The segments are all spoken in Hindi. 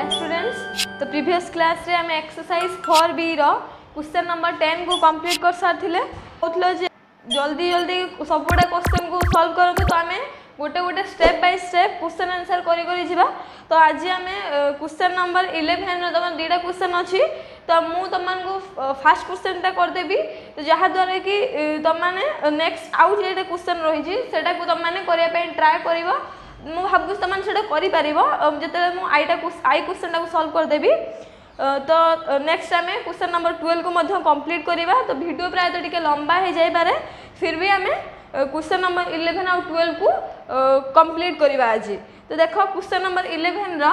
Hi students. तो प्रीवियस क्लास रे हमें एक्सरसाइज 4B रो क्वेश्चन नंबर 10 को कंप्लीट कर सारथिले। कहथलो जे जल्दी जल्दी सबुडा क्वेश्चन को सॉल्व करबो, तो हमें गोटे गोटे step by step question answer करी करी जिबा। तो आज हमें क्वेश्चन नंबर 11 रो तमन दुटा क्वेश्चन अछि। तो मु तमन को फर्स्ट क्वेश्चन टा कर देबी, तो जहा द्वारा कि तमने नेक्स्ट आउ जे क्वेश्चन रही जी सेटा को तमने करिया पे ट्राई करिवो। मु भाबु तमन सेटा करि परिबो जते मु आई क्वेश्चन टा को सॉल्व कर देबी। तो नेक्स्ट हमें क्वेश्चन नंबर 12 को मध्य कंप्लीट करिबा। तो वीडियो प्राय तो टिके लंबा हो जाय पारे, फिर भी हमें क्वेश्चन नंबर 11 और 12 को कंप्लीट करिबा आज। तो देखो क्वेश्चन नंबर 11 रा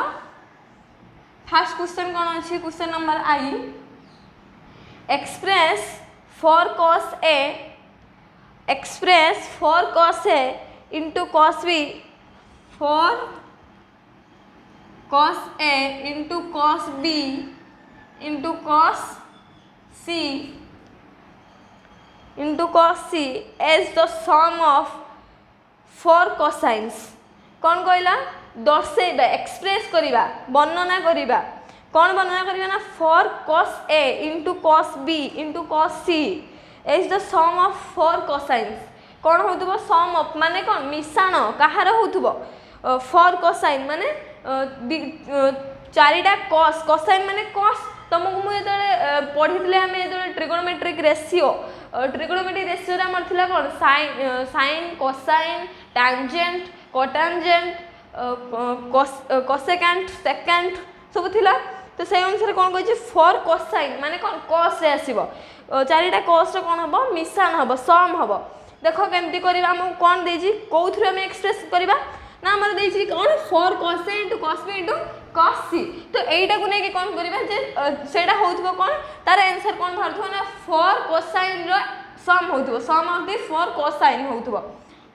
फर्स्ट क्वेश्चन कोन अछि? Question number I, express for cos A into cos B for cos A into cos B into cos C into cos C as the sum of 4 cosines। कौन कहला? दर्शेबा, एक्सप्रेस करिबा, वर्णना करिबा। कौन वर्णना करिबा ना? for cos A into cos B into cos C as the sum of 4 cosines। कौन होतबो? सम ऑफ माने कौन? मिश्रण कहार होतबो? 4 cosine माने चारिटा cos। cosine माने cos। तुमको मु जेतले पढितले हमें जेतले ट्रिगोनोमेट्रिक रेशियो रे हमर थिला कोन? sin cosine tangent cotangent cosecant secant सब थिला। तो से अनुसार कोन कहै छै 4 cosine माने कोन? cos रे आसीबो। चारिटा cos रे कोन हबो? मिश्रण हबो, सम हबो। देखो केमती करिबा, हम कोन देजी कोथरे हम एक्सप्रेस करिबा ना? हमर देजी कोन? 4 cos A into cos B into cos C। तो एटा को नै के कोन करिबा जे सेटा होतबो कोन? तार आंसर कोन भारथबो ना? 4 cosine रो सम होतबो, सम ऑफ द 4 cosine होतबो।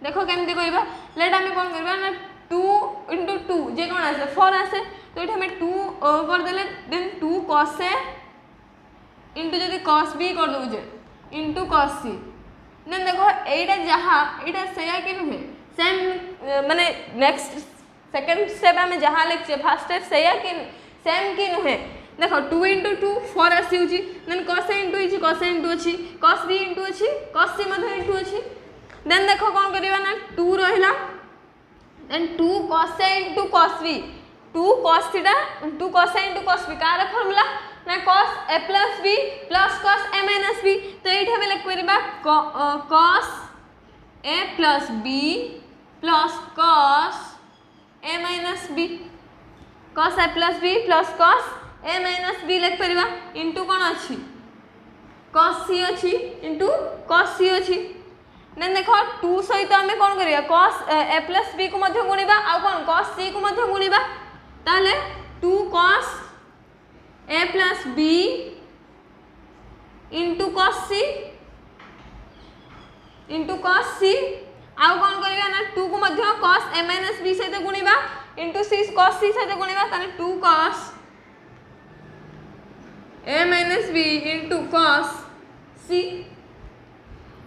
देखो केमती करिबा, लेट हम कोन करिबा ना 2 into 2 जे कोन आसे 4 आसे। तो एटा हम 2 कर देले, देन 2 cos A into जदी cos B कर दउ जे into cos C। देन देखो एटा जहा एटा सेया कि नुहे सेम, माने नेक्स्ट सेकंड स्टेप में जहा लिखछे फर्स्ट स्टेप सेया कि सेम कि नुहे। देखो 2 into 2 4 आसी होची, देन cos A into इची cos A into अछि, cos B into अछि, cos C मध्ये into अछि। देन देखो कोन करिबा ना 2 रहिला, then 2 cos A into cos B 2 cos theta 2 cos A into cos B कार फार्मूला ना? cos A plus B plus cos A minus B। तो एठी हम लिख परिबा cos A plus B plus cos A minus B, cos A plus B plus cos A minus B लिख परिबा into कोन अछि? cos C अछि into cos C अछि। देन देखो 2 सहित हमें कोन करिया? cos A plus B को मध्य गुणिबा आ कोन? cos C को मध्य गुणिबा। ताले 2 cos A plus B into cos C आ कोन करिया ना 2 को मध्य cos A minus B सहित गुणिबा into cos C सहित गुणिबा। ताले 2 cos A minus B into cos C।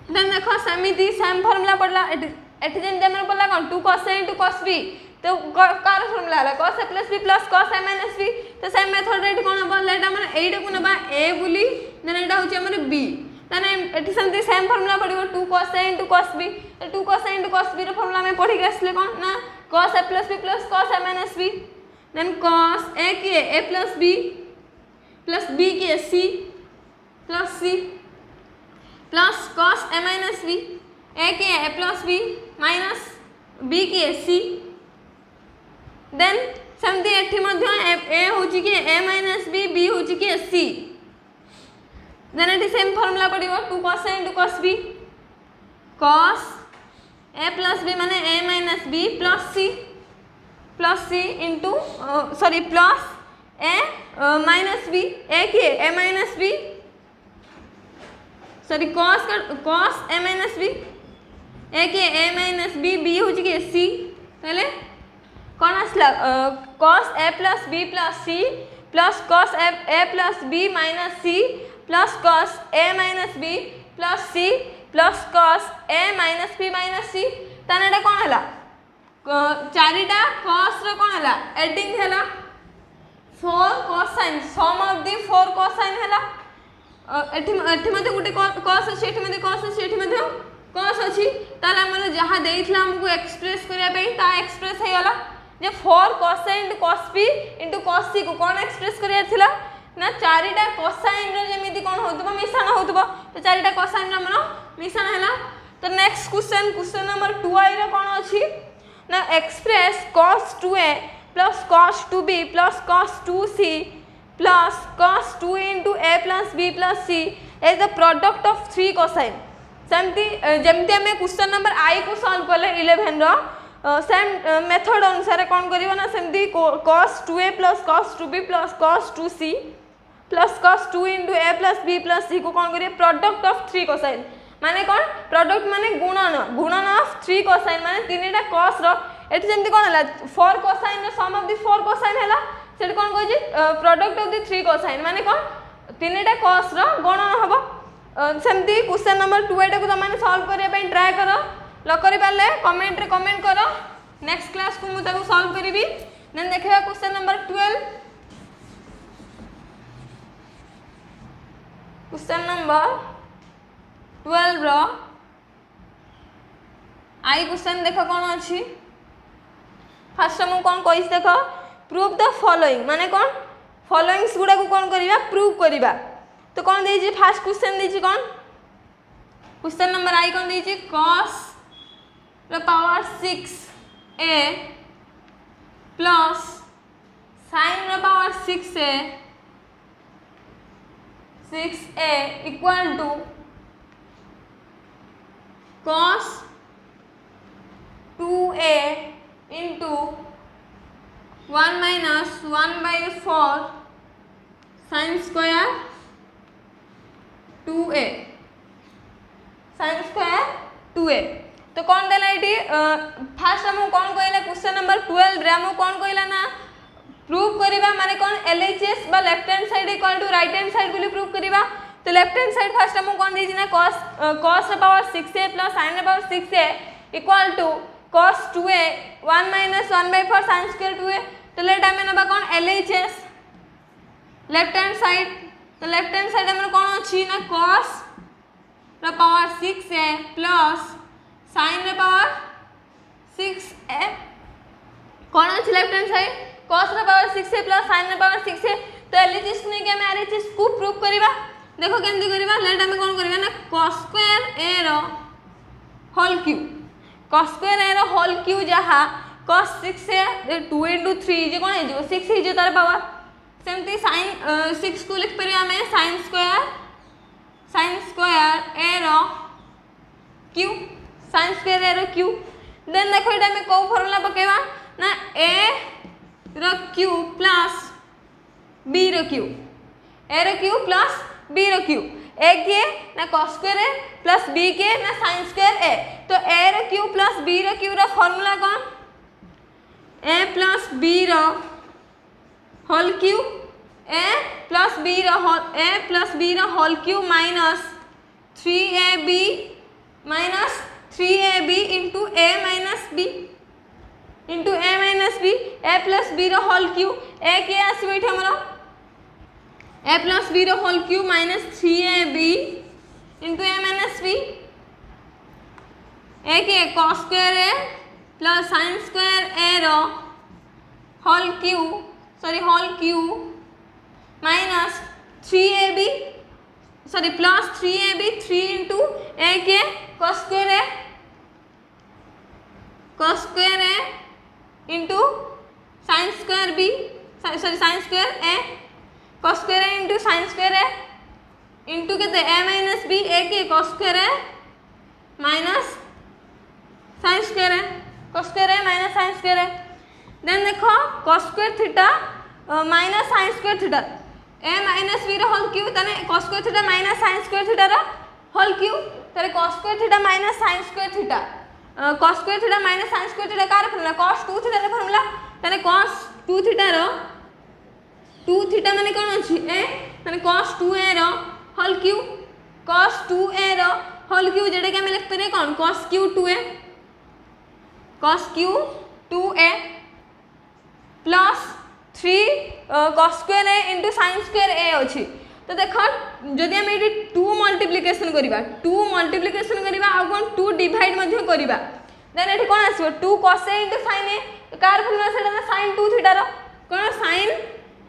Then देखो समिति सेम फार्मूला पड़ला एठी जेन देमर पड़ला कोन? 2 cos A into cos B। तो कार फार्मूला हला cos A plus B plus cos A minus B। तो सेम मेथड रे कोन हबो? लेट हमर एटा को नबा A बुली, देन एटा होची हमर B। तने एठी समिति same formula पड़िबो 2 cos A into cos B। 2 cos A into cos B रो फार्मूला में पढ़ि के आसले कोन ना? cos A plus B plus cos A minus B। Then cos A की A plus B plus B की C plus C plus cos A minus B A की A plus B minus B की C। देन समथि एठी मध्य A होची कि A minus B, B होची कि C। देन एठी same formula पड़िबो 2 cos A into cos B, cos A plus B माने A minus B plus C into plus A minus B A की A minus B cos A minus B A की A minus B, B होची कि C। ताले कौन आसला? cos A plus B plus C plus cos A plus B minus C plus cos A minus B plus C plus cos A minus B minus C। ताने एटा कौन हला? चारिटा cos रो कोन हला एडिंग हला 4 cosine sum of the 4 cosine हैला एठी मध्ये गुटे cos अछि एठी मध्ये cos अछि एठी मध्ये cos अछि ताले हमन जहा देइथला हमको एक्सप्रेस करिया पे ता एक्सप्रेस हे गला जे 4 cosine cos p into cos c को कोन एक्सप्रेस करिया थिला ना चारिटा cosine रो जेमिति कोन होतबो मिश्रण होतबो तो चारिटा cosine रो मन मिश्रण हैला तो नेक्स्ट क्वेश्चन नंबर 2i रो कोन अछि ना express cos 2a plus cos 2b plus cos 2c plus cos 2 into a plus b plus c is the product of 3 cosine सेमती जेमती हमें क्वेश्चन नंबर आई को सॉल्व करले 11 रो सेम मेथड अनुसार कोन करिवो ना सेमती cos 2a plus cos 2b plus cos 2c plus cos 2 into a plus b plus c को कोन करिए प्रोडक्ट ऑफ 3 cosine माने कोन प्रोडक्ट माने गुणन ऑफ 3 cosine माने तीनटा cos रो एठी जेमती कोन हला 4 cosine रो सम ऑफ द 4 cosine हला सेट कोन कहै छै प्रोडक्ट ऑफ द 3 cosine माने कोन तीनटा cos रो गुणन हबो सेमती क्वेश्चन नंबर 2 एटा को तमाने सॉल्व करिया पे ट्राई करो ल करि पाले कमेंट रे कमेंट करो नेक्स्ट क्लास को मु ताको सॉल्व करिवि देन देखिबा क्वेश्चन नंबर 12 क्वेश्चन नंबर 12 रो आई क्वेश्चन देखो कोन अछि फर्स्ट मु कोन कहिस देखो प्रूव द फॉलोइंग माने कोन फॉलोइंग्स गुडा को कोन करिवा प्रूव करिवा तो कौन दीजिए फर्स्ट क्वेश्चन दीजिए कौन क्वेश्चन नंबर आई कौन दीजिए cos the power 6a plus sin the power 6a equal to cos 2a into 1 minus 1/4 sin square 2a sin square 2a तो कौन देला इटी फर्स्ट हम कौन कहला क्वेश्चन नंबर 12 रे हम कौन कहला ना प्रूव करिबा माने कौन LHS बा left hand side equal to right hand side बोली प्रूव करिबा तो लेफ्ट हैंड साइड फर्स्ट हम कौन देछि ना cos the power 6a plus sin the power 6a equal to cos 2a 1 minus 1/4 sin square 2a तो लेट हमें नबा कौन LHS लेफ्ट हैंड साइड तो लेफ्ट हैंड साइड हमर कोन अछि ना cos the power 6a plus sin the power 6a कोन अछि left hand side cos the power 6a plus sin the power 6a तो LHS ने के हम RHS को प्रूव करिबा देखो केमती करिबा लेट हम कोन करिबा ना cos स्क्वायर a रो whole cube cos square a रो होल क्यूब जहा cos 6a 2 into 3 जे कोन हे जो 6 हे जो तार पावर सेमती sin 6 को लिख परिया में sin स्क्वायर a रो q sin स्क्वायर a रो q देन देखो एटा में को फार्मूला पकेवा ना a रो q प्लस b रो q a रो q प्लस b रो q a के ना cos square a plus b के ना sin स्क्वायर a तो a रो q प्लस b रो q रो फार्मूला कोन a प्लस b रो whole cube a plus b रो whole cube minus 3ab into a minus b a plus b रो होल क्यूब a के आसीबो एठी हमरो a प्लस b रो whole cube minus 3ab into a minus b a के cos square a plus sin square a रो whole cube minus 3ab plus 3ab 3 into a के cos square a into sin square b sin square a cos square a into sin square a into के a minus b a के cos square a minus sin square a cos square a minus sin square a then देखो cos square theta minus sin square theta a minus b रो होल क्यूब तने cos square theta minus sin square theta रो होल क्यूब तने cos square theta minus sin square theta cos square theta minus sin square theta कार फार्मूला cos 2 थीटा रो फार्मूला तने cos 2 थीटा रो 2 थीटा माने कोन अछि a तने cos 2a रो होल क्यूब cos 2a रो होल क्यूब जेडे के हम लिख परे कोन cos cube 2a plus 3 cos square A into sin square A अच्छी तो देख जदि आम ये 2 मल्टीप्लिकेशन करवा 2 मल्टीप्लिकेशन करवा आ कौन 2 डिवाइड मध्य करवा देन ये कौन आसो 2 cos ए इंटू sin ए कार फॉर्मूला से sin 2 थीटा रो कौन sin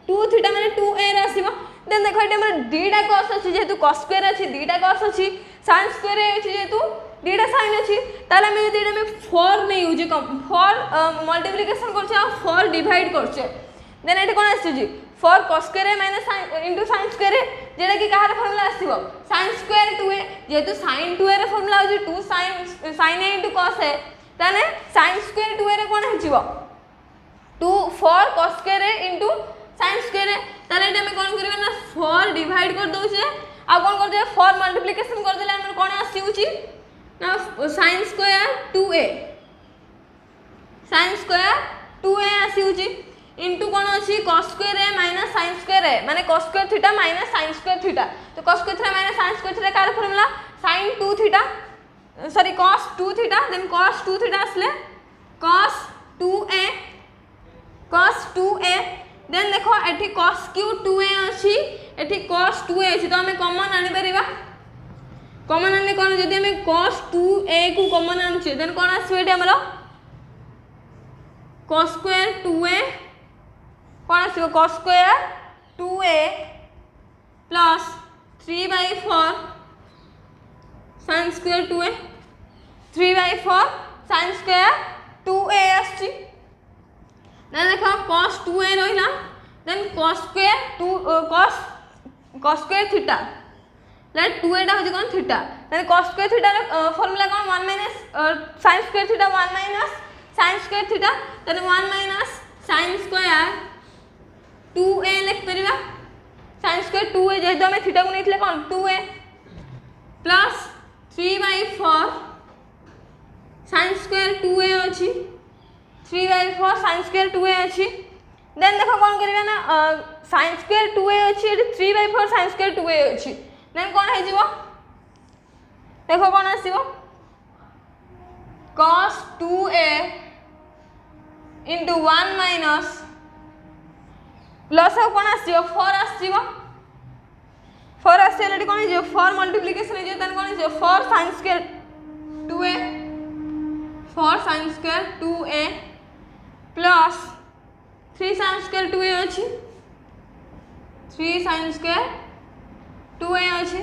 2 थीटा माने 2 ए रे आसीबो देन देखो ये हमर दीटा cos अछि जेतु cos स्क्वायर अछि दीटा cos अछि sin स्क्वायर ए अछि जेतु दीटा sin अछि ताले हम यदि एटा में 4 नै यूज 4 मल्टीप्लिकेशन करछे आ 4 डिवाइड करछे देन ये कौन आसी 4 cos square A minus into sin square A जेटा कि कहार फार्मूला आसीबो sin स्क्वायर 2a जेतु sin 2a रे फार्मूला होजी 2 sin a into cos a ताने sin स्क्वायर 2a रे कोन हिजिबो 2 4 cos square a into sin square a ताने एटा में कोन करबे ना 4 डिवाइड कर दोछे आ कोन कर दे 4 मल्टीप्लिकेशन कर देले हमर कोन आसीउची ना sin square 2a sin square 2a आसीउची इंटू कौन अच्छी cos square A minus sin square A माने cos square theta minus sin square theta तो cos square theta minus sin square theta कार formula sin 2 theta sorry cos 2 theta then cos 2 theta असले cos 2a देन देखो एठी cos क्यूब 2a अछि एठी cos 2a अछि तो हमें कॉमन आनि परिबा कॉमन आनि कोन जदि हमें cos 2a को कॉमन आनछे देन कोन आसी एठी हमरो cos स्क्वायर 2a कौन आसो cos square 2a plus 3/4 sin square 2a 3/4 sin square 2a आछि ना देखो cos 2a रहिला then cos square 2 cos square theta let 2a टा हो कोन theta then cos square theta रे फार्मूला कोन 1 minus sin square theta 1 minus sin square theta then 1 minus sin square 2a लिख परिबा sin स्क्वायर 2a जेतो हमें थीटा को नेथिले कोन 2a plus 3/4 sin square 2a अछि 3/4 sin स्क्वायर 2a अछि देन देखो कोन करिबा ना sin स्क्वायर 2a अछि एटी 3/4 sin स्क्वायर 2a अछि देन कोन हे जिवो देखो कोन आसीबो cos 2a into 1 minus plus कौन आसीबो 4 आसीबो 4 आसीले एटी कोन हिजो 4 मल्टीप्लिकेशन हिजो तन कोन हिजो 4 sin square 2a 4 sin square 2a plus 3 sin square 2a अछि 3 sin स्क्वायर 2a अछि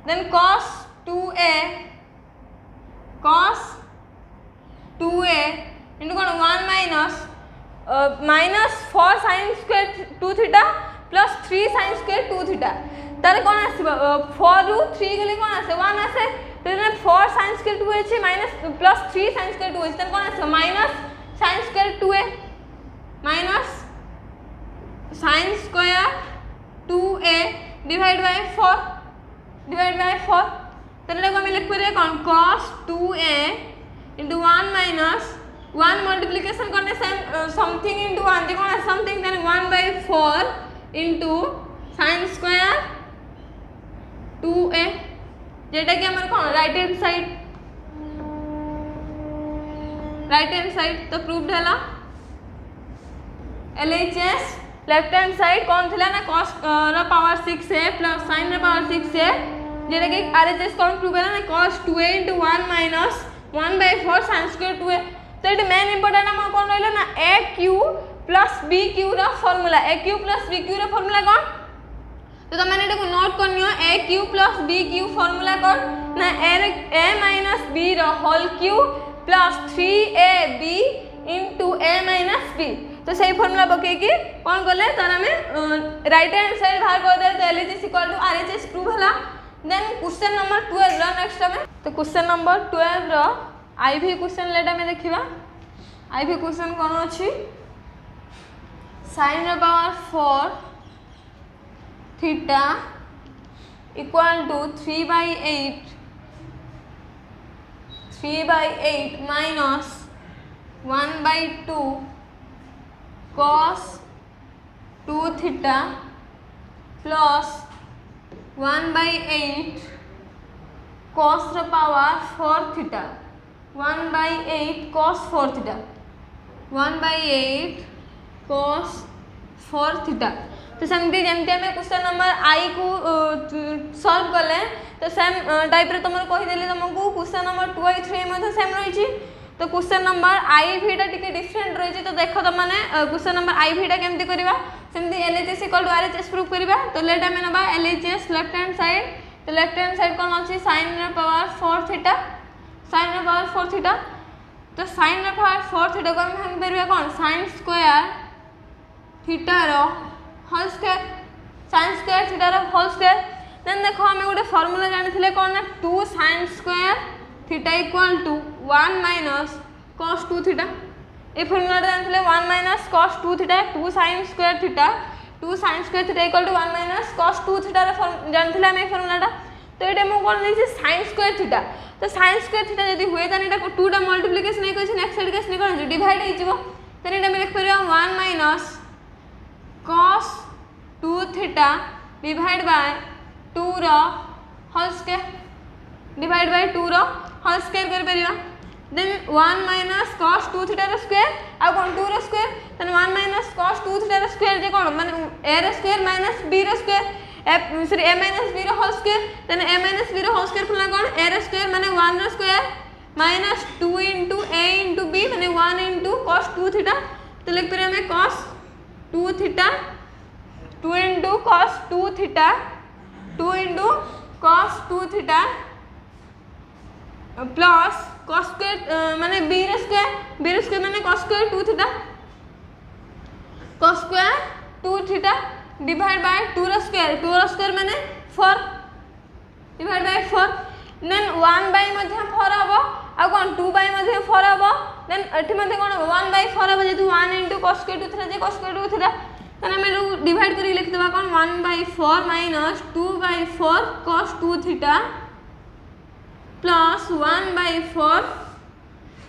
देन cos 2a into कोन 1 minus minus 4 sin square 2 theta plus 3 sin square 2 theta तारे कोन आसीबो 4 रु 3 गले कोन आसे 1 आसे तेने 4 sin स्क्वायर 2 अछि माइनस प्लस 3 sin स्क्वायर 2 अछि तने कोन आसे minus sin square 2a minus sin square 2a divide by 4 तने को हम लिख परिए कोन cos 2a into 1 minus 1 multiplication करने समथिंग इंटू 1 देखो ना समथिंग देन 1/4 इंटू sin स्क्वायर 2a जेटा कि हमर कोन राइट हैंड साइड तो प्रूव्ड हैला LHS लेफ्ट हैंड साइड कौन थिला ना cos रा पावर 6a प्लस sin रा पावर 6a जेटा कि RHS कौन प्रूव हैला ना cos 2a into 1 minus 1/4 sin square 2a तो ये मेन इंपोर्टेंट हम कौन रहलो ना AQ प्लस BQ रा फार्मूला AQ प्लस BQ रा फार्मूला कौन तो तुम मैंने को नोट करनियो AQ प्लस BQ फार्मूला कौन ना A माइनस B रा whole cube plus 3AB into A minus B तो सही फार्मूला पके कि कौन करले तार हमें राइट हैंड साइड बाहर कर दे तो LHS equal to RHS prove हला देन क्वेश्चन नंबर 12 रा नेक्स्ट में तो क्वेश्चन नंबर 12 रा आईवी क्वेश्चन लेटा में देखिबा आईवी क्वेश्चन कोन अछि sin रा power 4 theta equal to 3/8 minus 1/2 cos 2 theta plus 1/8 cos रा power 4 theta 1/8 cos 4 theta 1/8 cos 4 theta. तो सेमती जमती आम क्वेश्चन नंबर आई को सॉल्व कले तो सेम टाइप रे तुम कहीदेली तुमको क्वेश्चन नंबर 2 आई 3 में सेम रही। तो क्वेश्चन नंबर आई भीटा टिके डिफरेंट रही। तो देख तुम मैंने क्वेश्चन नंबर आई भीटा केमती करवा सेमती LHS equal to RHS prove करवा। तो लेट आम नबा LHS लेफ्ट हैंड साइड। तो लेफ्ट हैंड साइड कौन अच्छी sin रे पावर 4 थीटा, sin रे पावर 4 थीटा। तो sin रे पावर 4 थीटा को हम हम करबा कौन sin स्क्वायर थीटा रो whole square, sin square theta रो होल स्क्वायर। देन देखो हम गोटे फार्मूला जानिथिले कोन ना 2 sin square theta equal to 1 minus cos 2 theta. ए फार्मूला जानिथिले 1 minus cos 2 theta 2 sin square theta 2 sin square theta equal to 1 minus cos 2 theta रे जानिथिले हम ए फार्मूलाटा। तो एटा हम कोन देछि sin स्क्वायर थीटा। तो sin स्क्वायर थीटा यदि हुए तने एटा 2 टा मल्टीप्लिकेशन नै कहछि नेक्स्ट साइड केस नै कोन डिवाइड हे जिवो। तने एटा हम लिख परिया 1 minus cos 2 theta divide by 2 रो होल स्क्वायर डिवाइड बाय 2 रो होल स्क्वायर कर परिया। देन 1 माइनस cos 2 थीटा रो स्क्वायर आ कोन 2 रो square. Then 1 minus cos 2 theta रो स्क्वायर जे कोन माने a रो स्क्वायर माइनस b रो स्क्वायर a माइनस b रो whole square. Then a minus b रो होल स्क्वायर फुला कोन a रो स्क्वायर माने 1 रो स्क्वायर minus 2 into a into b माने 1 into cos 2 थीटा। तो लिख परिया में cos 2 theta 2 into cos 2 theta 2 into cos 2 theta plus cos square माने b रो स्क्वायर माने cos square 2 theta cos square 2 theta divide by 2 रो स्क्वायर माने 4 डिवाइड बाय 4। देन 1 बाय मध्ये 4 हबो आ कोन 2 बाय मध्ये 4 हबो। देन एठी मध्ये कोन 1 बाय 4 हबो जेतु 1 into cos स्क्वायर 2 थीटा जे cos स्क्वायर 2 थीटा। तने हम डिवाइड करी लिख देबा कोन 1 by 4 minus 2 by 4 cos 2 theta plus 1 by 4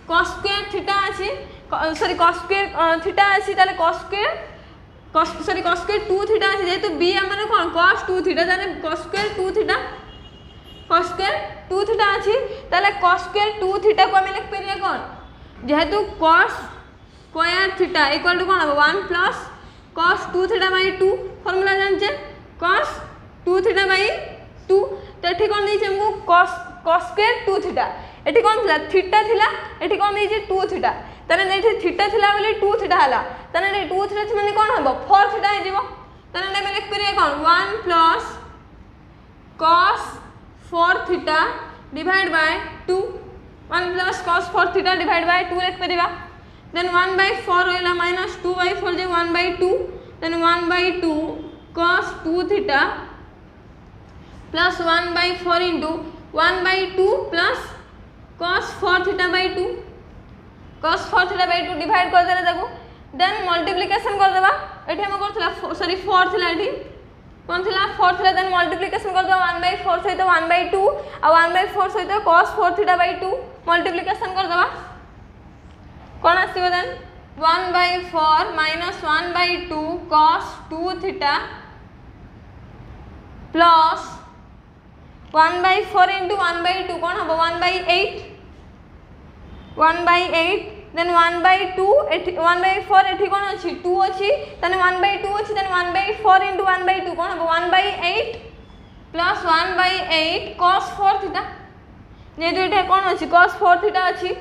cos square theta अछि सॉरी cos स्क्वायर थीटा अछि ताले cos square cos square 2 theta अछि जेतु b हमने कोन cos 2 थीटा ताले cos square 2 theta cos square 2 theta अछि ताले cos स्क्वायर 2 थीटा को हम लिख परिया कोन जेतु cos square theta equal to कोन 1 plus cos 2 theta by 2 formula जानछे cos 2 थीटा बाय 2। तो एठी कोन दैछे हमको cos स्क्वायर 2 थीटा एठी कोन थिला थीटा थिला एठी कोन दैछे 2 थीटा तने एठी थीटा थिला बोली 2 थीटा हला तने 2 थीटा माने कोन हबो 4 थीटा हे जिवो। तने हम लिख परिया कोन 1 plus cos 4 theta divide by 2 1 plus cos 4 theta divide by 2 लिख परिबा। then 1 by 4 होइला minus 2 by 4 J 1 by 2 then 1 by 2 cos 2 theta plus 1 by 4 into 1 by 2 plus cos 4 theta by 2 cos 4 theta by 2 divide कर देला ताको then मल्टीप्लिकेशन कर देबा। एठी हम करथला सॉरी 4 थिला एठी कोन थिला 4 थिला then मल्टीप्लिकेशन कर देबा 1 by 4 सहित 1 by 2 आ 1 by 4 सहित cos 4 theta by 2 मल्टीप्लिकेशन कर देबा कौन आसीबो then 1 by 4 minus 1 by 2 cos 2 theta plus 1 by 4 into 1 by 2 कौन हबो 1 by 8 1 by 8 then 1 by 2 1 by 4 एठी कौन अछि 2 अछि तने 1 by 2 अछि तने 1 by 4 into 1 by 2 कौन हबो 1 by 8 plus 1 by 8 cos 4 theta जेतु एठी कौन अछि cos 4 theta अछि।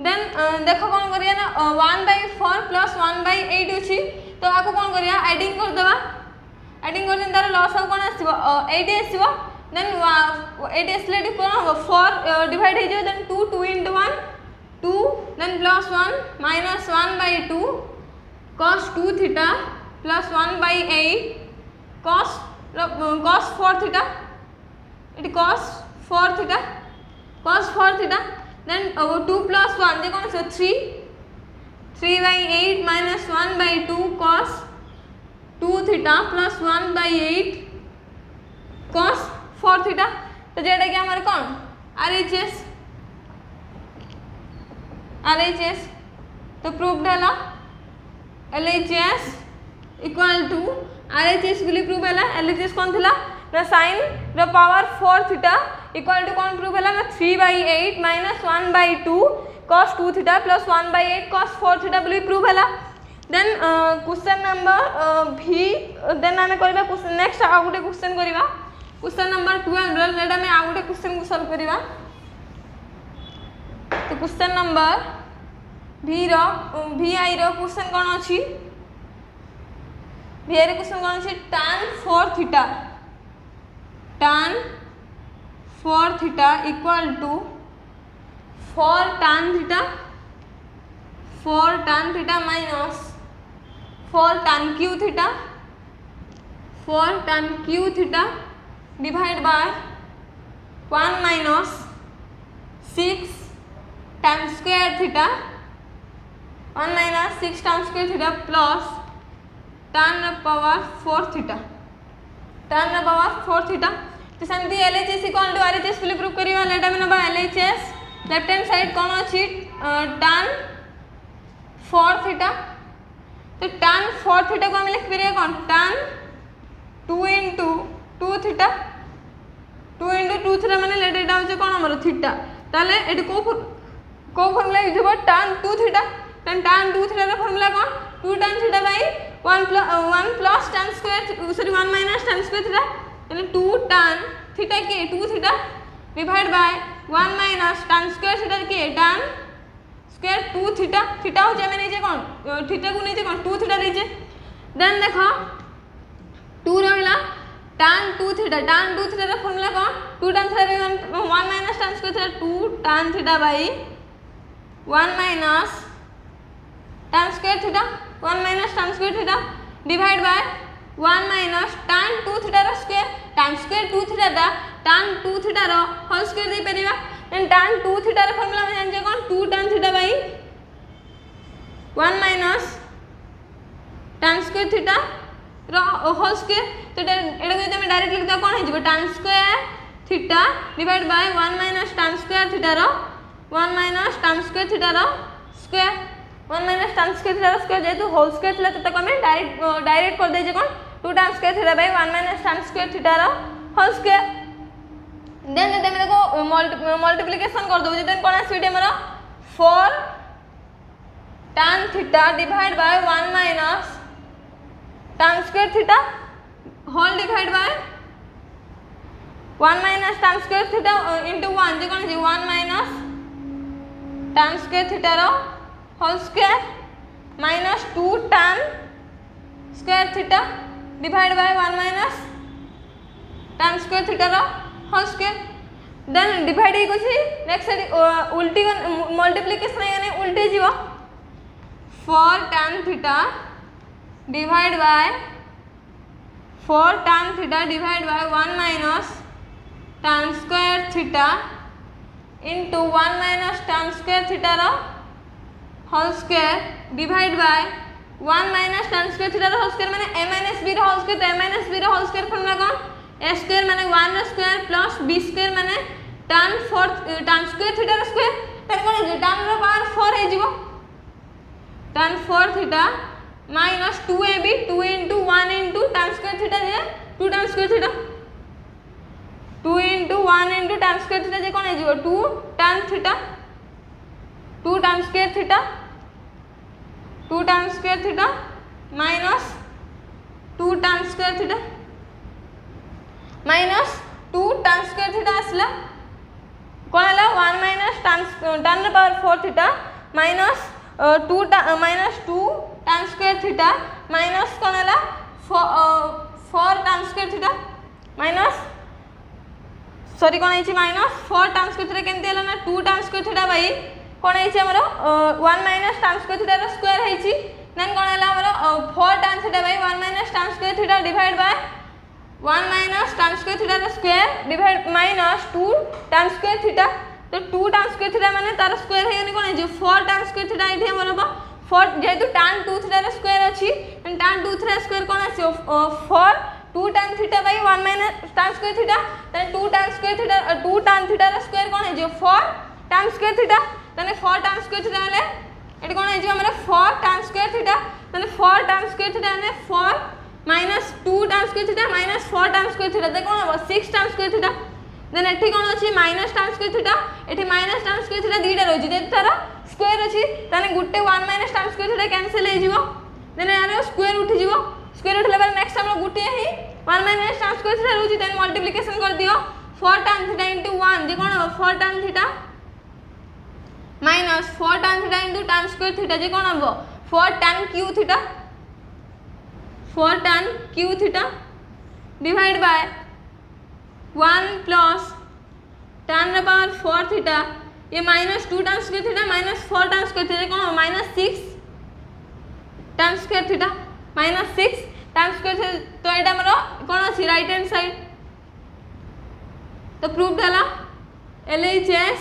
देन देखो कौन करिया ना 1 by 4 plus 1 by 8 अछि तो आको कौन करिया एडिंग कर देबा एडिंग कर दिन तार लॉस कौन आसीबो 8 आसीबो देन 8 आसले कोन हो 4 डिवाइड हे जे then 2 2 into 1 2 then plus 1 minus 1 by 2 cos 2 theta plus 1 by 8 cos 4 theta it cos 4 theta then 2 plus 1 जे कौन से 3 by 8 minus 1 by 2 cos 2 theta plus 1 by 8 cos 4 theta। तो जेटा कि हमारे कौन RHS तो प्रूव्ड है LHS इक्वल टू RHS बोली प्रूव है LHS कौन थिला ना sin रो पावर 4 थीटा इक्वल टू कौन प्रूव है ना 3 by 8 minus 1 by 2 cos 2 theta plus 1 by 8 cos 4 theta बोली प्रूव है। देन क्वेश्चन नंबर भी देन आम करवा नेक्स्ट आउ गोटे क्वेश्चन करवा क्वेश्चन नंबर 12 लेट आम आउ गोटे क्वेश्चन को सॉल्व करवा। तो क्वेश्चन नंबर vi रो क्वेश्चन कौन अच्छी vi रो क्वेश्चन कौन अच्छी tan 4 theta equal to 4 tan theta minus 4 tan cube theta divide by 1 माइनस 6 tan स्क्वायर थीटा 1 माइनस 6 tan square theta plus tan power 4 theta तो सेमती LHS इक्वल टू RHS बोली प्रूव करवा लेट आम नबा LHS लेफ्ट हैंड साइड कौन अच्छी tan 4 थीटा तो tan 4 थीटा को आम लिख पारे कौन tan 2 into 2 theta 2 into 2 theta माने लेट एटा होचे कौन हमर थीटा ताले एटी को फॉर्मूला यूज हो tan 2 थीटा tan 2 थीटा रा फॉर्मूला कौन 2 tan theta by 1 plus tan square sorry 1 minus tan square theta यानी 2 tan थीटा के 2 theta divide by 1 minus tan square theta के tan स्क्वायर 2 थीटा थीटा हो जाए नहीं जे कौन थीटा को नहीं जे कौन 2 थीटा लीजिए देन देखो 2 रहला tan 2 थीटा रा फार्मूला कौन 2 tan theta by 1 minus tan square theta 2 tan theta by 1 minus tan square theta 1 minus tan square theta divide by 1 minus tan 2 theta रा स्क्वायर tan स्क्वायर 2 थीटा दा tan 2 थीटा रो होल स्क्वायर दे परिबा देन tan 2 थीटा रा फार्मूला में जान जे कोन 2 tan theta by 1 minus tan square theta रो होल स्क्वायर तो एटा को हम डायरेक्ट लिख द कोन हे जिवो tan square theta divide by 1 minus tan square theta रो 1 minus tan स्क्वायर थीटा रो square 1 minus tan square theta रो स्क्वायर जेतु होल स्क्वायर थिला तो हम डायरेक्ट कर दे जे कोन 2 tan square theta by 1 minus tan square theta रो होल स्क्वायर देन जदि हम देखो मल्टीप्लिकेशन कर दो देन कोन आसीबे हमरा 4 tan theta divide by 1 minus tan square theta whole divide by 1 minus tan square theta into 1 जे कोन जे 1 minus tan स्क्वायर थीटा रो whole square minus 2 tan square theta divide by 1 minus tan square theta रो होल स्क्वायर देन डिवाइड ही कोसी नेक्स्ट साइड उल्टी मल्टीप्लिकेशन यानी उल्टी जीवो 4 tan theta divide by 4 tan theta divide by 1 minus tan square theta into 1 minus tan square theta रो whole square divide by 1 minus tan square theta रो होल स्क्वायर माने a minus b रो होल स्क्वायर तो a minus b रो होल स्क्वायर फॉर्मूला कोन a स्क्वायर माने 1 रो स्क्वायर प्लस b स्क्वायर माने tan स्क्वायर थीटा रो स्क्वायर त कोन जे tan रो पावर 4 हे जिवो tan 4 theta minus 2ab 2 into 1 into tan square theta जे 2 tan square theta 2 into 1 into tan square theta जे कोन हे जिवो 2 tan theta 2 tan square theta 2 tan square theta minus 2 tan square theta minus 2 tan square theta आसला कोन हला 1 minus tan रो power 4 theta minus 2 tan square theta minus कोन हला 4 tan square theta minus sorry कोन है minus 4 tan स्क्वायर थीटा केमती हला ना 2 tan स्क्वायर थीटा बाई कोन है हमरो 1 minus tan स्क्वायर थीटा रो स्क्वायर है देन कोन हला हमरो 4 tan theta by 1 minus tan square theta divide by 1 minus tan square theta रो square divide minus 2 tan square theta तो 2 tan स्क्वायर थीटा माने तार स्क्वायर है कोन है 4 tan स्क्वायर थीटा इथे हमरो 4 जेतु tan 2 थीटा रो स्क्वायर अछि tan 2 थीटा स्क्वायर कोन आसी 4 2 tan theta by 1 minus tan square theta then 2 tan square theta 2 tan theta रो स्क्वायर कोन है 4 tan स्क्वायर थीटा तने 4 tan स्क्वायर थीटा हले एटी कोन है हमरा 4 tan स्क्वायर थीटा तने 4 tan स्क्वायर थीटा ने 4 minus 2 tan square theta minus 4 tan square theta दे कोन हो 6 tan स्क्वायर थीटा देन एठी कोन अछि minus tan स्क्वायर थीटा एठी minus tan स्क्वायर थीटा दीटा रहछि जे तारा स्क्वायर अछि तने गुटे 1 minus tan square theta cancel हे जिवो देन यार स्क्वायर उठी जीवो स्क्वायर उठले बार नेक्स्ट हम गुटे ही 1 माइनस tan स्क्वायर थीटा रहउची देन मल्टीप्लिकेशन कर दियो 4 tan थीटा इनटू 1 जे कोन 4 tan theta minus 4 tan theta into tan square theta जे कोन हबो 4 tan cube theta 4 tan cube theta divide by 1 plus tan रे पावर 4 थीटा ये minus 2 tan square theta minus 4 tan square theta कोन minus 6 tan square theta minus 6 tan square तो एटा हमरो कोन अछि राइट हैंड साइड तो प्रूफ हला LHS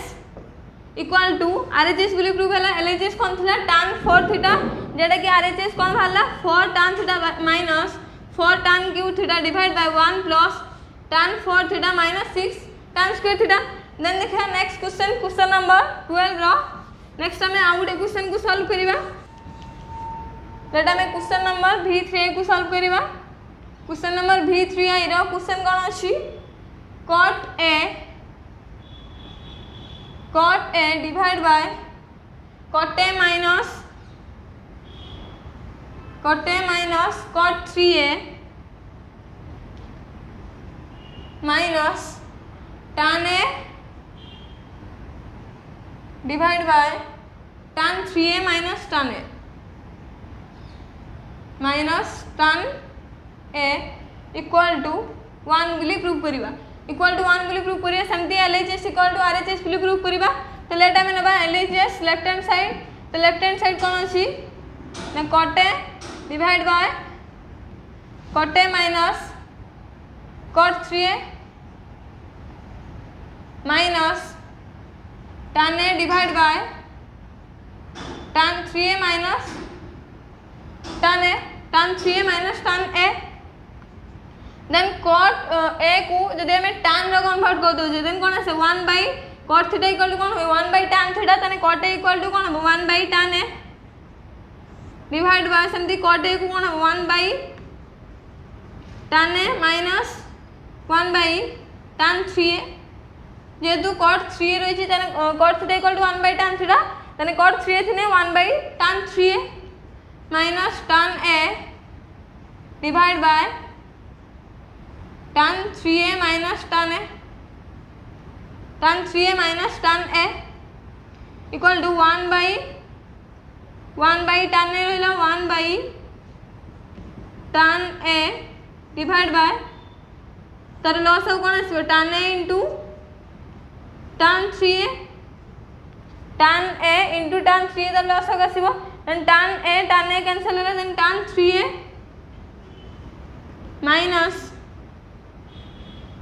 इक्वल टू RHS बोली प्रूफ हला LHS कोन थिला tan 4 थीटा जेटा कि RHS कोन भाला 4 tan theta minus 4 tan cube theta divide by 1 plus tan 4 theta minus 6 tan square theta देन देखा नेक्स्ट क्वेश्चन नंबर 12 रो नेक्स्ट हमें आ गुटे क्वेश्चन को सॉल्व करिबा लेट हमें क्वेश्चन नंबर V3 को सॉल्व करिबा क्वेश्चन नंबर V3 आई रो क्वेश्चन कोन अछि cot A divide by cot A minus cot 3A minus tan A divide by tan 3A minus tan A minus tan A equal to 1 बोली प्रूव करिबा इक्वल टू 1 बोली प्रूव करिया सेमती LHS इक्वल टू RHS बोली प्रूव करिबा तो लेट हमें नबा LHS लेफ्ट हैंड साइड तो लेफ्ट हैंड साइड कोन अछि ना cot A divide by cot A minus cot 3A minus tan A divide by tan 3A minus tan A tan 3A minus tan A then cot A को जदि हमें tan रो कन्वर्ट कर दो देन कोन आसे 1 बाय cot थीटा इक्वल टू कोन 1 बाय tan थीटा तने cot A इक्वल टू कोन 1 bye tan A divide by समथि cot A को कोन 1 bye tan A minus 1 bye tan 3A जेतु cot 3A रही छी तने cot theta equal to 1 bye tan theta तने cot 3A थिने 1 bye tan 3A minus tan A divide by tan 3A minus tan A minus tan A equal to 1 bye tan A रहिला 1 bye tan A divide by तर लॉस हो कोन आसीबो tan A into tan 3A into tan 3A तर लॉस हो आसीबो देन tan A कैंसिल होला then tan 3A minus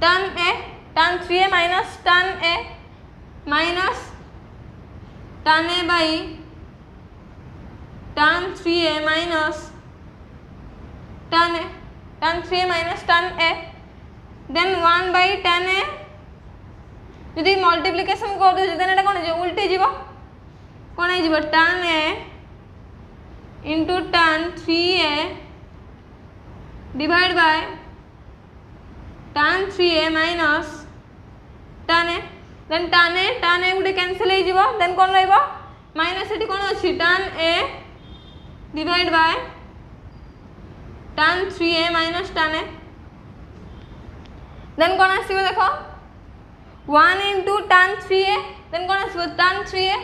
tan 3A minus tan A minus tan A by tan 3A minus tan 3A minus tan A then 1 bye tan A यदि मल्टीप्लिकेशन कर दो देन एटा कोन जे उल्टे जीवो कोन हे जीवो tan A into tan 3A divide by tan 3A minus tan A then tan A गुटे कैंसिल हे जीवो देन कोन रहइबो माइनस एटी कोन अछि tan A divide by tan 3A minus tan A then कोन आसीबो देखो 1 इनटू tan 3A देन कोन आसीबो tan 3A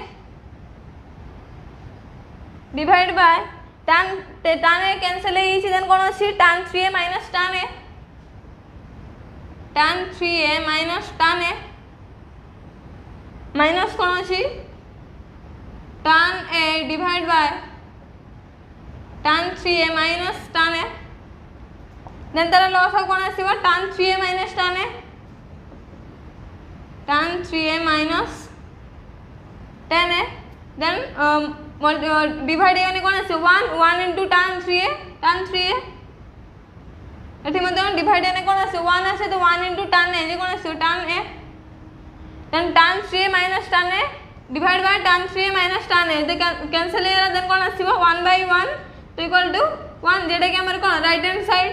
divide by tan A cancel हे छी देन कोन अछि tan 3A minus tan A tan 3A minus tan A minus कोन अछि tan A divide by tan 3A minus tan A then तार लॉस हो कोन आसीबो tan 3A minus tan A tan 3A minus tan A then divide एने कोन आसीबो 1 इनटू tan 3A एठी मध्ये डिवाइड एने कोन आसीबो 1 आसे तो 1 इनटू tan A जे कोन आसीबो tan A then tan 3A minus tan A divide by tan 3A minus tan A दे कैंसिल हेला देन कोन आसीबो 1 बाय 1 तो इक्वल टू 1 जेटा कि हमर कोन राइट हैंड साइड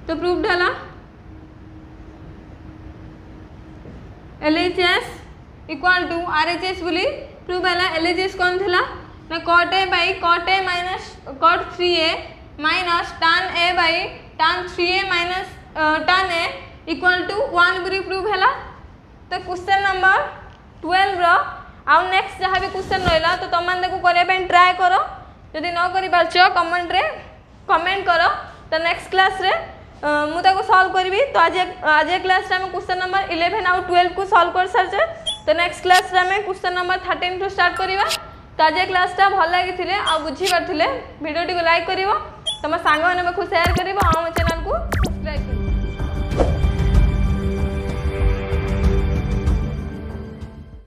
तो प्रूव्ड हला LHS इक्वल टू RHS बोली प्रूव हला LHS कोन थिला ना cot a by cot a minus cot 3a minus tan a by tan 3a minus tan a equal to 1 भी प्रूव है। तो क्वेश्चन नंबर 12 रो आउ नेक्स्ट जहाँ भी क्वेश्चन रहा तो तुम मैंने करने ट्राए कर, जदि न कर पार्छ कमेंट रे कमेंट कर। तो नेक्स्ट क्लास रे मुझे सॉल्व करी। तो आज क्लास रे क्वेश्चन नंबर 11 आउ 12 को सॉल्व कर सारे। तो नेक्स्ट क्लास रे क्वेश्चन नंबर 13 टू स्टार्ट करवा। तो आज क्लासटा भल लगी आ बुझी पारे भिडियो टी लाइक कर, तुम सांग पाखु सेयार कर, आम चैनल को